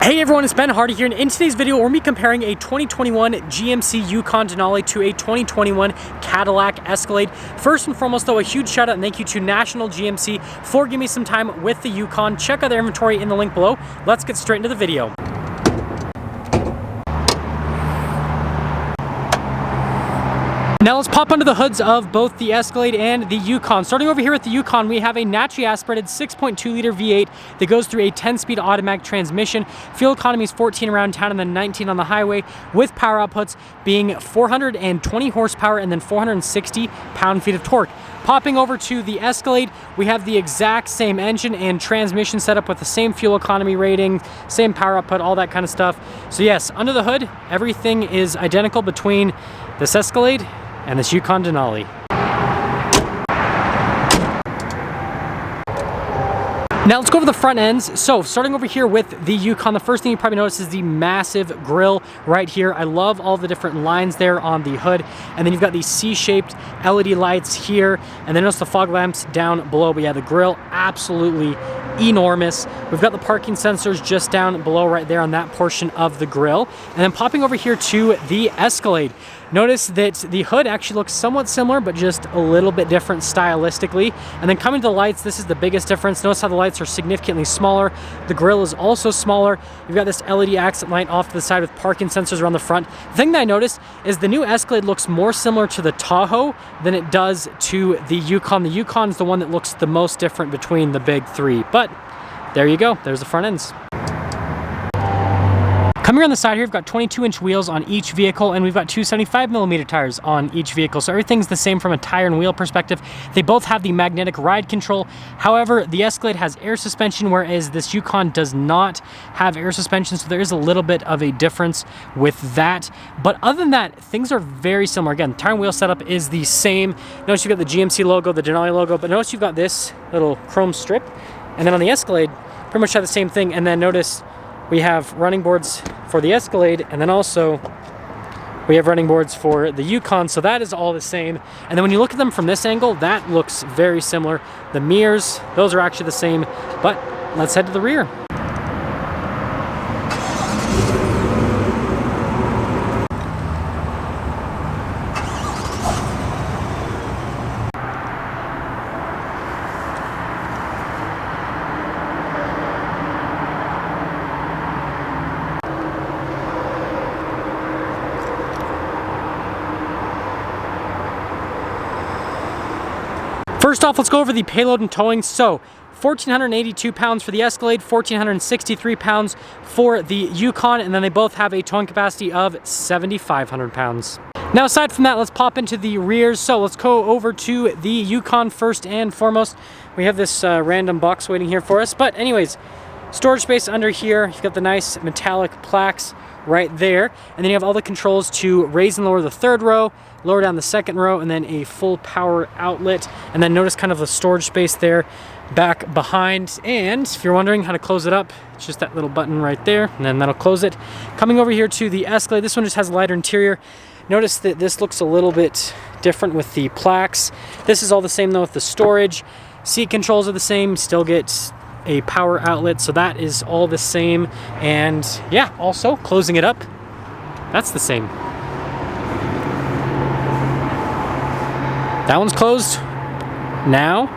Hey everyone, it's Ben Hardy here, and in today's video we're going to be comparing a 2021 GMC Yukon Denali to a 2021 Cadillac Escalade. First and foremost though, a huge shout out and thank you to National GMC for giving me some time with the Yukon. Check out their inventory in the link below. Let's get straight into the video. Now let's pop under the hoods of both the Escalade and the Yukon. Starting over here with the Yukon, we have a naturally aspirated 6.2 liter V8 that goes through a 10-speed automatic transmission. Fuel economy is 14 around town and then 19 on the highway, with power outputs being 420 horsepower and then 460 pound-feet of torque. Popping over to the Escalade, we have the exact same engine and transmission setup with the same fuel economy rating, same power output, all that kind of stuff. So yes, under the hood, everything is identical between this Escalade and this Yukon Denali. Now let's go over the front ends. So starting over here with the Yukon, the first thing you probably notice is the massive grille right here. I love all the different lines there on the hood. And then you've got these C-shaped LED lights here. And then notice the fog lamps down below. But yeah, the grille absolutely enormous. We've got the parking sensors just down below right there on that portion of the grille. And then popping over here to the Escalade. Notice that the hood actually looks somewhat similar, but just a little bit different stylistically. And then coming to the lights, this is the biggest difference. Notice how the lights are significantly smaller. The grille is also smaller. You've got this LED accent light off to the side with parking sensors around the front. The thing that I noticed is the new Escalade looks more similar to the Tahoe than it does to the Yukon. The Yukon is the one that looks the most different between the big three. But there you go. There's the front ends. Coming around the side here, we've got 22-inch wheels on each vehicle, and we've got two 75mm tires on each vehicle. So everything's the same from a tire and wheel perspective. They both have the magnetic ride control. However, the Escalade has air suspension, whereas this Yukon does not have air suspension. So there is a little bit of a difference with that. But other than that, things are very similar. Again, tire and wheel setup is the same. Notice you've got the GMC logo, the Denali logo, but notice you've got this little chrome strip. And then on the Escalade, pretty much have the same thing. And then notice we have running boards for the Escalade, and then also we have running boards for the Yukon, so that is all the same. And then when you look at them from this angle, that looks very similar. The mirrors, those are actually the same, but let's head to the rear. First off, let's go over the payload and towing. So 1,482 pounds for the Escalade, 1,463 pounds for the Yukon, and then they both have a towing capacity of 7,500 pounds. Now aside from that, let's pop into the rears. So let's go over to the Yukon first and foremost. We have this random box waiting here for us. But anyways, storage space under here. You've got the nice metallic plaques right there. And then you have all the controls to raise and lower the third row, lower down the second row, and then a full power outlet. And then notice kind of the storage space there back behind. And if you're wondering how to close it up, it's just that little button right there, and then that'll close it. Coming over here to the Escalade, this one just has a lighter interior. Notice that this looks a little bit different with the plaques. This is all the same though with the storage. Seat controls are the same, still get a power outlet, so that is all the same. And yeah, also closing it up, that's the same. That one's closed. Now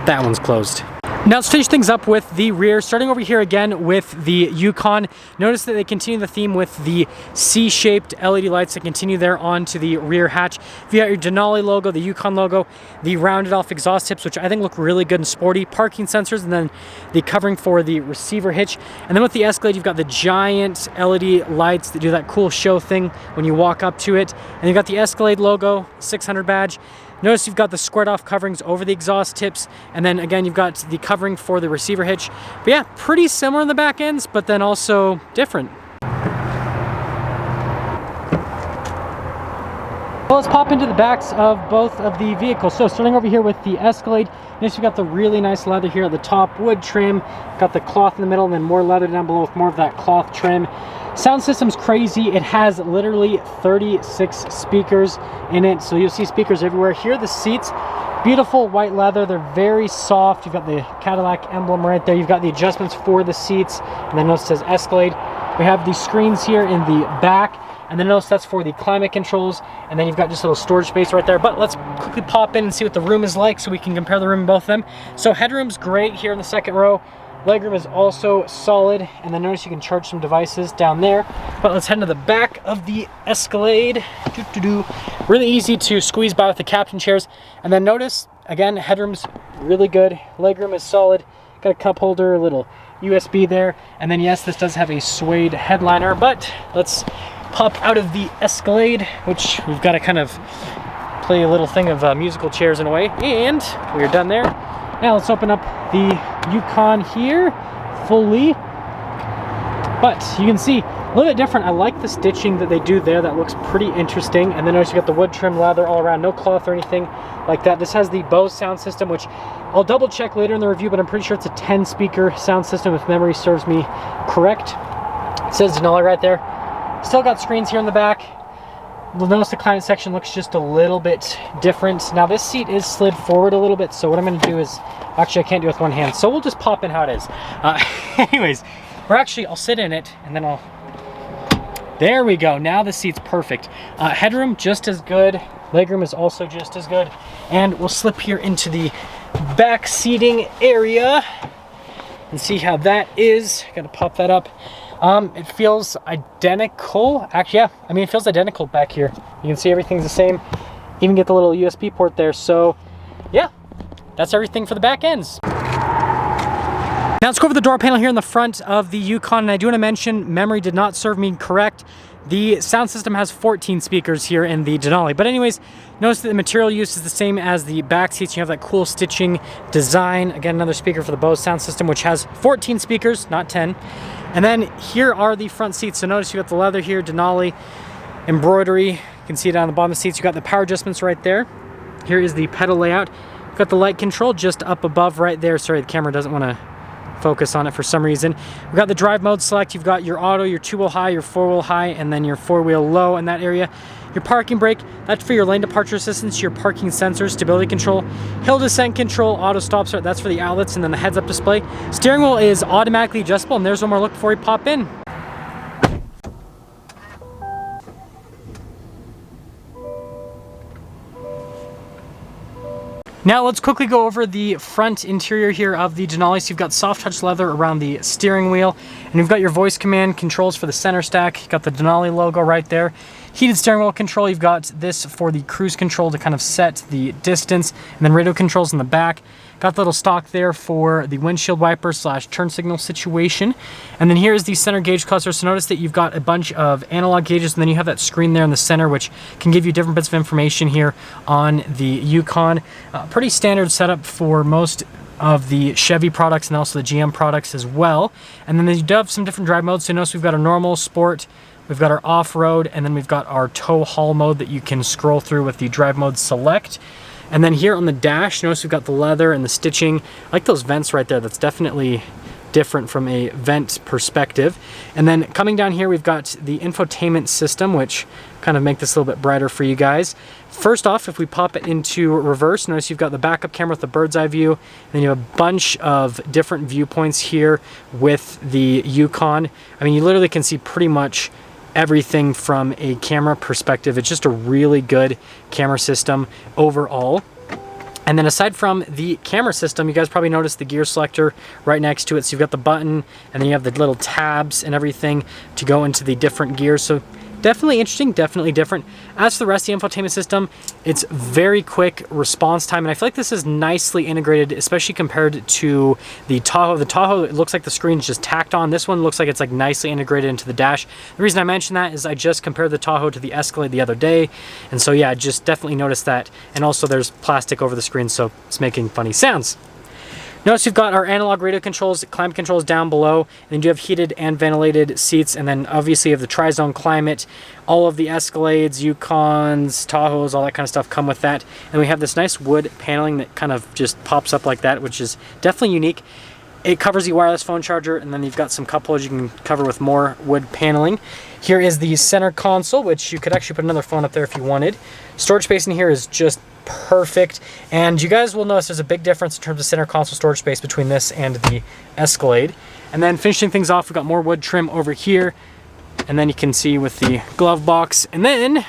that one's closed. Now let's finish things up with the rear. Starting over here again with the Yukon. Notice that they continue the theme with the C-shaped LED lights that continue there onto the rear hatch. You got your Denali logo, the Yukon logo, the rounded off exhaust tips, which I think look really good and sporty, parking sensors, and then the covering for the receiver hitch. And then with the Escalade, you've got the giant LED lights that do that cool show thing when you walk up to it. And you've got the Escalade logo, 600 badge. Notice you've got the squared off coverings over the exhaust tips, and then again you've got the covering for the receiver hitch. But yeah, pretty similar in the back ends, but then also different. Well, let's pop into the backs of both of the vehicles. So starting over here with the Escalade, notice you've got the really nice leather here at the top, wood trim, got the cloth in the middle, and then more leather down below with more of that cloth trim. Sound system's crazy. It has literally 36 speakers in it, so you'll see speakers everywhere. Here are the seats. Beautiful white leather. They're very soft. You've got the Cadillac emblem right there. You've got the adjustments for the seats, and then notice it says Escalade. We have these screens here in the back, and then notice that's for the climate controls, and then you've got just a little storage space right there. But let's quickly pop in and see what the room is like so we can compare the room in both of them. So headroom's great here in the second row. Legroom is also solid, and then notice you can charge some devices down there. But let's head into the back of the Escalade. Really easy to squeeze by with the captain chairs. And then notice, again, headroom's really good. Legroom is solid. Got a cup holder, a little USB there. And then yes, this does have a suede headliner, but let's pop out of the Escalade, which we've got to kind of play a little thing of musical chairs in a way. And we're done there. Now let's open up the Yukon here fully. But you can see a little bit different. I like the stitching that they do there. That looks pretty interesting. And then notice you got the wood trim leather all around, no cloth or anything like that. This has the Bose sound system, which I'll double check later in the review, but I'm pretty sure it's a 10 speaker sound system if memory serves me correct. It says Denali right there. Still got screens here in the back. You'll notice the climate section looks just a little bit different. Now this seat is slid forward a little bit, so what I'm going to do is, actually I can't do it with one hand, so we'll just pop in how it is. Anyways, I'll sit in it, and then there we go. Now the seat's perfect. Headroom, just as good. Legroom is also just as good. And we'll slip here into the back seating area and see how that is. Got to pop that up. It feels identical. Actually, yeah, I mean, it feels identical back here. You can see everything's the same. Even get the little USB port there. So, yeah, that's everything for the back ends. Now let's go over the door panel here in the front of the Yukon. And I do want to mention, memory did not serve me correct. The sound system has 14 speakers here in the Denali. But anyways, notice that the material use is the same as the back seats. You have that cool stitching design. Again, another speaker for the Bose sound system, which has 14 speakers, not 10. And then here are the front seats. So notice you got the leather here, Denali, embroidery. You can see it on the bottom of the seats. You got the power adjustments right there. Here is the pedal layout. You've got the light control just up above right there. Sorry, the camera doesn't want to focus on it for some reason. We've got the drive mode select. You've got your auto, your 2-wheel high, your 4-wheel high, and then your 4-wheel low in that area. Your parking brake, that's for your lane departure assistance, your parking sensors, stability control, hill descent control, auto stop start, that's for the outlets, and then the heads-up display. Steering wheel is automatically adjustable, and there's one more look before we pop in. Now let's quickly go over the front interior here of the Denali. So you've got soft touch leather around the steering wheel, and you've got your voice command controls for the center stack. You've got the Denali logo right there. Heated steering wheel control, you've got this for the cruise control to kind of set the distance, and then radio controls in the back. Got the little stock there for the windshield wiper / turn signal situation. And then here is the center gauge cluster. So notice that you've got a bunch of analog gauges, and then you have that screen there in the center, which can give you different bits of information here on the Yukon. Pretty standard setup for most of the Chevy products and also the GM products as well. And then you do have some different drive modes. So notice we've got our normal, sport, we've got our off-road, and then we've got our tow haul mode that you can scroll through with the drive mode select. And then here on the dash, notice we've got the leather and the stitching. I like those vents right there. That's definitely different from a vent perspective. And then coming down here, we've got the infotainment system, which kind of make this a little bit brighter for you guys. First off, if we pop it into reverse, notice you've got the backup camera with the bird's eye view. And then you have a bunch of different viewpoints here with the Yukon. I mean, you literally can see pretty much everything from a camera perspective. It's just a really good camera system overall. And then aside from the camera system, you guys probably noticed the gear selector right next to it. So you've got the button, and then you have the little tabs and everything to go into the different gears. So definitely interesting, definitely different. As for the rest of the infotainment system, it's very quick response time, and I feel like this is nicely integrated, especially compared to the Tahoe. The Tahoe, it looks like the screen's just tacked on. This one looks like it's like nicely integrated into the dash. The reason I mention that is I just compared the Tahoe to the Escalade the other day, and so yeah, I just definitely noticed that. And also there's plastic over the screen, so it's making funny sounds. Notice you've got our analog radio controls, climate controls down below, and then you have heated and ventilated seats, and then obviously you have the tri-zone climate. All of the Escalades, Yukons, Tahoes, all that kind of stuff come with that. And we have this nice wood paneling that kind of just pops up like that, which is definitely unique. It covers the wireless phone charger, and then you've got some cup holders you can cover with more wood paneling. Here is the center console, which you could actually put another phone up there if you wanted. Storage space in here is just perfect. And you guys will notice there's a big difference in terms of center console storage space between this and the Escalade. And then finishing things off, we've got more wood trim over here. And then you can see with the glove box. And then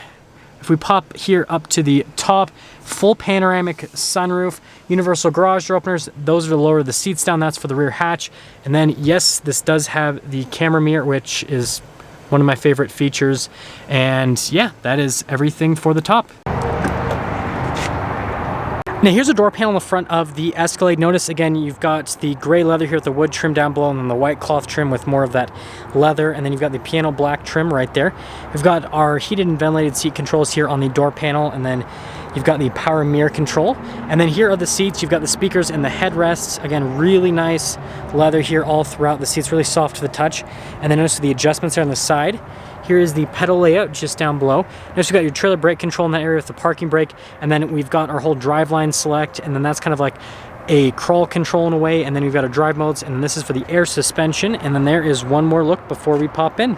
if we pop here up to the top, full panoramic sunroof, universal garage door openers. Those are to lower the seats down. That's for the rear hatch. And then, yes, this does have the camera mirror, which is one of my favorite features. And yeah, that is everything for the top. Now here's a door panel in the front of the Escalade. Notice again, you've got the gray leather here with the wood trim down below, and then the white cloth trim with more of that leather, and then you've got the piano black trim right there. We've got our heated and ventilated seat controls here on the door panel, and then you've got the power mirror control. And then here are the seats. You've got the speakers and the headrests. Again, really nice leather here all throughout. The seat's really soft to the touch. And then notice the adjustments there on the side. Here is the pedal layout just down below. Notice you've got your trailer brake control in that area with the parking brake, and then we've got our whole driveline select, and then that's kind of like a crawl control in a way, and then we've got our drive modes, and then this is for the air suspension, and then there is one more look before we pop in.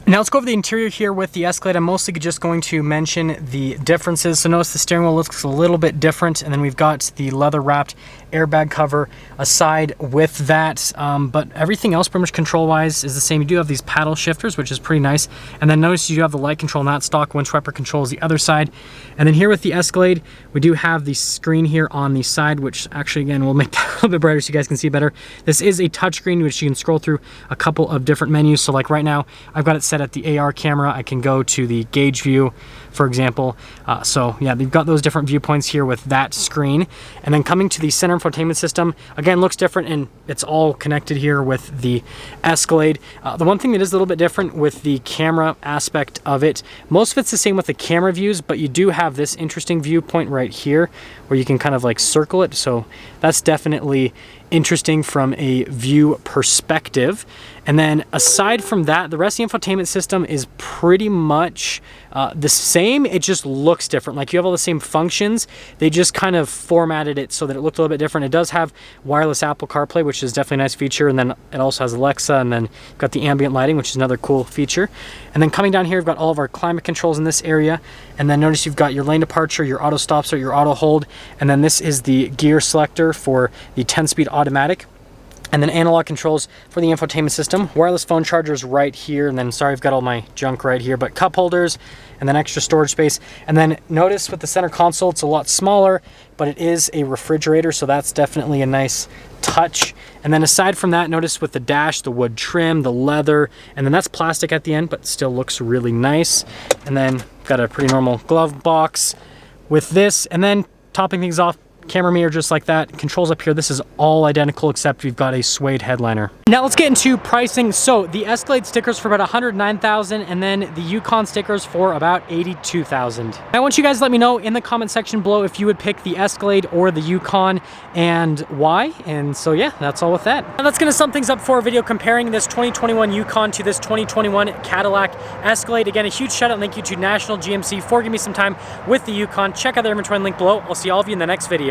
Now let's go over the interior here with the Escalade. I'm mostly just going to mention the differences. So notice the steering wheel looks a little bit different, and then we've got the leather wrapped airbag cover aside with that, but everything else pretty much control wise is the same. You do have these paddle shifters, which is pretty nice, and then notice you do have the light control, not stock windshield wiper control is the other side. And then here with the Escalade, we do have the screen here on the side, which actually again will make that a little bit brighter so you guys can see better. This is a touchscreen which you can scroll through a couple of different menus. So like right now I've got it set at the AR camera. I can go to the gauge view, for example. So yeah, they've got those different viewpoints here with that screen. And then coming to the center infotainment system, again, looks different, and it's all connected here with the Escalade. The one thing that is a little bit different with the camera aspect of it, most of it's the same with the camera views, but you do have this interesting viewpoint right here where you can kind of like circle it. So that's definitely interesting from a view perspective. And then aside from that, the rest of the infotainment system is pretty much the same. It just looks different. Like you have all the same functions. They just kind of formatted it so that it looked a little bit different. It does have wireless Apple CarPlay, which is definitely a nice feature. And then it also has Alexa, and then you've got the ambient lighting, which is another cool feature. And then coming down here, we've got all of our climate controls in this area. And then notice you've got your lane departure, your auto stops, or your auto hold. And then this is the gear selector for the 10-speed automatic. And then analog controls for the infotainment system. Wireless phone chargers right here. And then, sorry, I've got all my junk right here, but cup holders and then extra storage space. And then notice with the center console, it's a lot smaller, but it is a refrigerator. So that's definitely a nice touch. And then aside from that, notice with the dash, the wood trim, the leather, and then that's plastic at the end, but still looks really nice. And then got a pretty normal glove box with this. And then topping things off, camera mirror just like that. Controls up here, this is all identical except we've got a suede headliner. Now let's get into pricing. So the Escalade stickers for about $109,000, and then the Yukon stickers for about $82,000. I want you guys to let me know in the comment section below if you would pick the Escalade or the Yukon and why. And so yeah, that's all with that. Now that's gonna sum things up for a video comparing this 2021 Yukon to this 2021 Cadillac Escalade. Again, a huge shout out and thank you to National GMC for giving me some time with the Yukon. Check out their inventory link below. I'll see all of you in the next video.